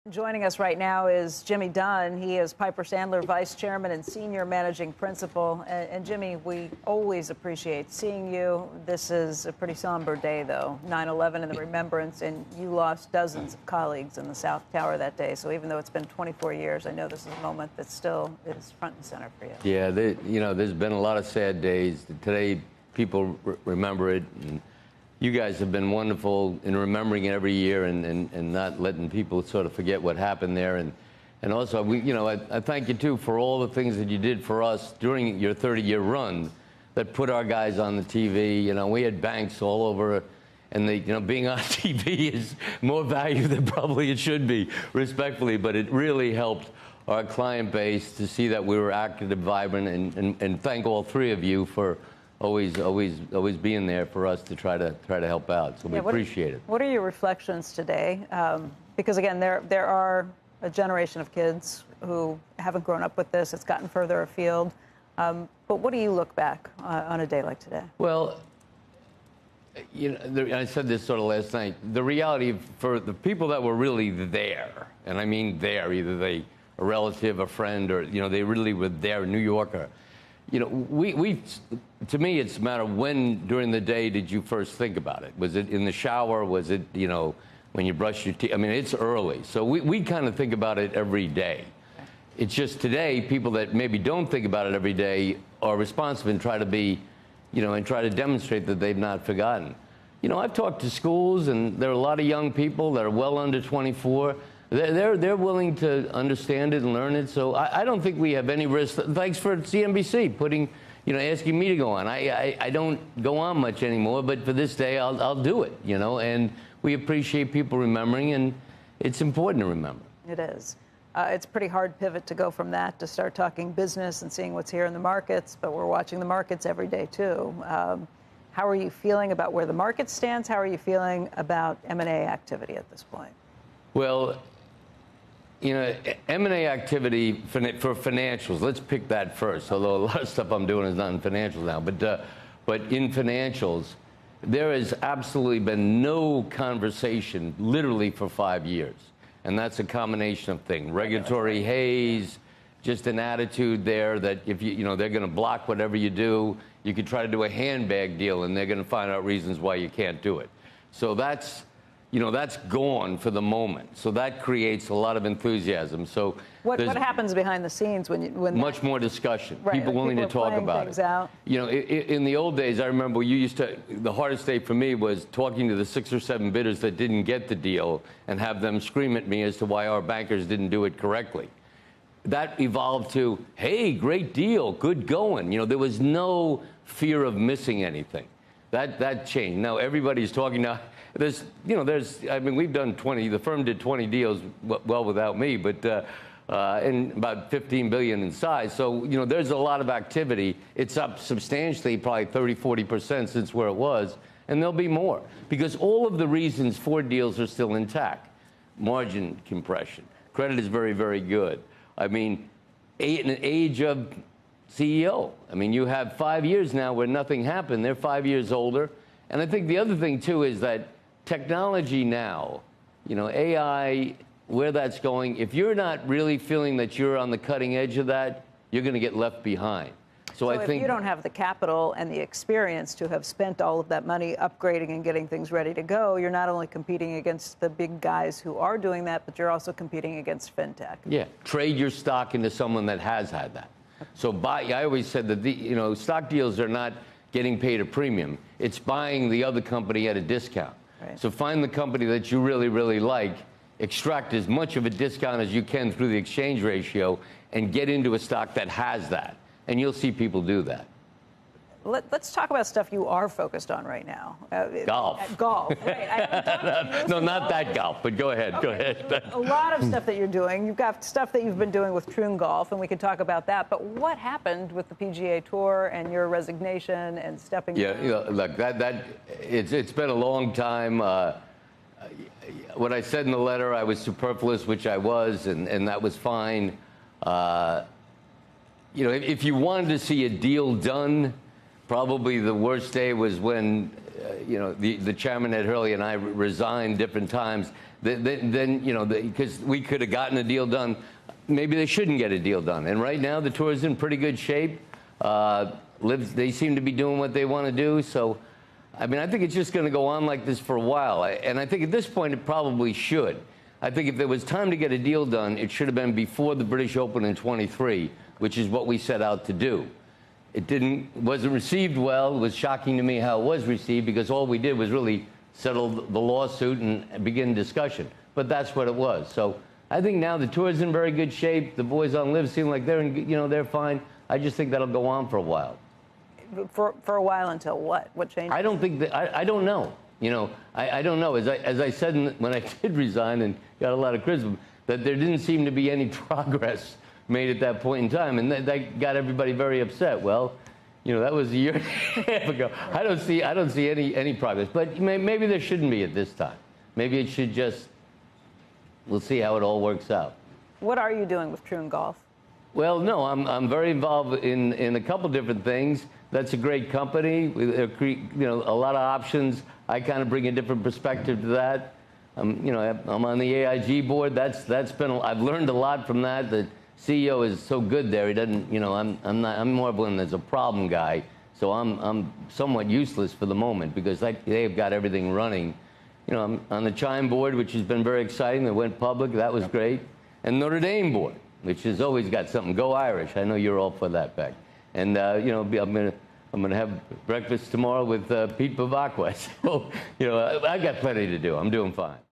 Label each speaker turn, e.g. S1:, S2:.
S1: Joining us right now is Jimmy Dunne. He is Piper Sandler Vice Chairman and Senior Managing Principal. And Jimmy, we always appreciate seeing you. This is a pretty somber day, though, 9/11 and the remembrance, and you lost dozens of colleagues in the South Tower that day. So even though it's been 24 years, I know this is a moment that still is front and center for you.
S2: Yeah, there's been a lot of sad days. Today, people remember it. And you guys have been wonderful in remembering it every year and not letting people sort of forget what happened there. And also, I thank you, too, for all the things that you did for us during your 30-year run that put our guys on the TV. We had banks all over, and being on TV is more value than probably it should be, respectfully. But it really helped our client base to see that we were active and vibrant, and thank all three of you for always being there for us to try to help out. So we appreciate it.
S1: What are your reflections today? Because again, there are a generation of kids who haven't grown up with this. It's gotten further afield. But what do you look back on a day like today? Well,
S2: I said this sort of last night. The reality for the people that were really there, and I mean there, either they a relative, a friend, or they really were there, New Yorker. To me, it's a matter of when during the day did you first think about it? Was it in the shower? Was it, when you brush your teeth? I mean, it's early. So we kind of think about it every day. It's just today, people that maybe don't think about it every day are responsive and try to be, and try to demonstrate that they've not forgotten. I've talked to schools, and there are a lot of young people that are well under 24. They're willing to understand it and learn it. So I don't think we have any risk. Thanks for CNBC asking me to go on. I don't go on much anymore, but for this day, I'll do it. And we appreciate people remembering, and it's important to remember.
S1: It is. It's a pretty hard pivot to go from that to start talking business and seeing what's here in the markets. But we're watching the markets every day too. How are you feeling about where the market stands? How are you feeling about M&A activity at this point?
S2: Well, M&A activity for financials, let's pick that first, although a lot of stuff I'm doing is not in financials now. But in financials, there has absolutely been no conversation literally for 5 years. And that's a combination of things. Regulatory haze, just an attitude there that if they're going to block whatever you do. You could try to do a handbag deal, and they're going to find out reasons why you can't do it. So that's gone for the moment. So that creates a lot of enthusiasm. So
S1: what happens behind the scenes when
S2: much more discussion?
S1: Right,
S2: people willing to talk about it.
S1: Out.
S2: In the old days, I remember the hardest day for me was talking to the 6 or 7 bidders that didn't get the deal and have them scream at me as to why our bankers didn't do it correctly. That evolved to, hey, great deal, good going. There was no fear of missing anything. That changed. Now everybody's talking now. We've done 20, the firm did 20 deals well without me, but in about 15 billion in size. So, there's a lot of activity. It's up substantially, probably 30-40% since where it was, and there'll be more because all of the reasons for deals are still intact. Margin compression. Credit is very, very good. I mean, an age of CEO. I mean, you have 5 years now where nothing happened. They're 5 years older. And I think the other thing, too, is that technology now, AI, where that's going, if you're not really feeling that you're on the cutting edge of that, you're going to get left behind. So I think
S1: if you don't have the capital and the experience to have spent all of that money upgrading and getting things ready to go, you're not only competing against the big guys who are doing that, but you're also competing against fintech.
S2: Yeah, trade your stock into someone that has had that. So I always said that stock deals are not getting paid a premium. It's buying the other company at a discount. Right. So find the company that you really, really like, extract as much of a discount as you can through the exchange ratio, and get into a stock that has that. And you'll see people do that.
S1: Let's talk about stuff you are focused on right now.
S2: Golf.
S1: Golf, right.
S2: No, not that golf, but go ahead. Okay. Go ahead.
S1: A lot of stuff that you're doing. You've got stuff that you've been doing with Troon Golf, and we could talk about that. But what happened with the PGA Tour and your resignation and stepping down?
S2: Yeah, look, it's been a long time. What I said in the letter, I was superfluous, which I was, and that was fine. If you wanted to see a deal done, probably the worst day was when, the chairman, Ed Hurley, and I resigned different times. then you know, because we could have gotten a deal done. Maybe they shouldn't get a deal done. And right now, the tour is in pretty good shape. They seem to be doing what they want to do. So, I mean, I think it's just going to go on like this for a while. And I think at this point, it probably should. I think if there was time to get a deal done, it should have been before the British Open in '23, which is what we set out to do. It wasn't received well. It was shocking to me how it was received, because all we did was really settle the lawsuit and begin discussion. But that's what it was. So I think now the tour's in very good shape. The boys on Live seem like they're fine. I just think that'll go on for a while.
S1: For a while until what? What changes?
S2: I don't think that. I don't know. You know, I don't know. As I said when I did resign and got a lot of criticism, that there didn't seem to be any progress made at that point in time, and that got everybody very upset. Well, you know, that was a year and a half ago. I don't see any progress, but maybe there shouldn't be at this time. Maybe it should just. We'll see how it all works out.
S1: What are you doing with Troon Golf?
S2: Well, no, I'm very involved in a couple different things. That's a great company. You know, a lot of options. I kind of bring a different perspective to that. You know, I'm on the AIG board. That's been. I've learned a lot from that. The CEO is so good there. He doesn't. You know, I'm more of one that's a problem guy. So I'm somewhat useless for the moment, because they've got everything running. You know, I'm on the Chime board, which has been very exciting. They went public. That was great. And Notre Dame board, which has always got something. Go Irish. I know you're all for that, Beck. And, you know, I'm gonna have breakfast tomorrow with Pete Bavacqua. So, you know, I got plenty to do. I'm doing fine.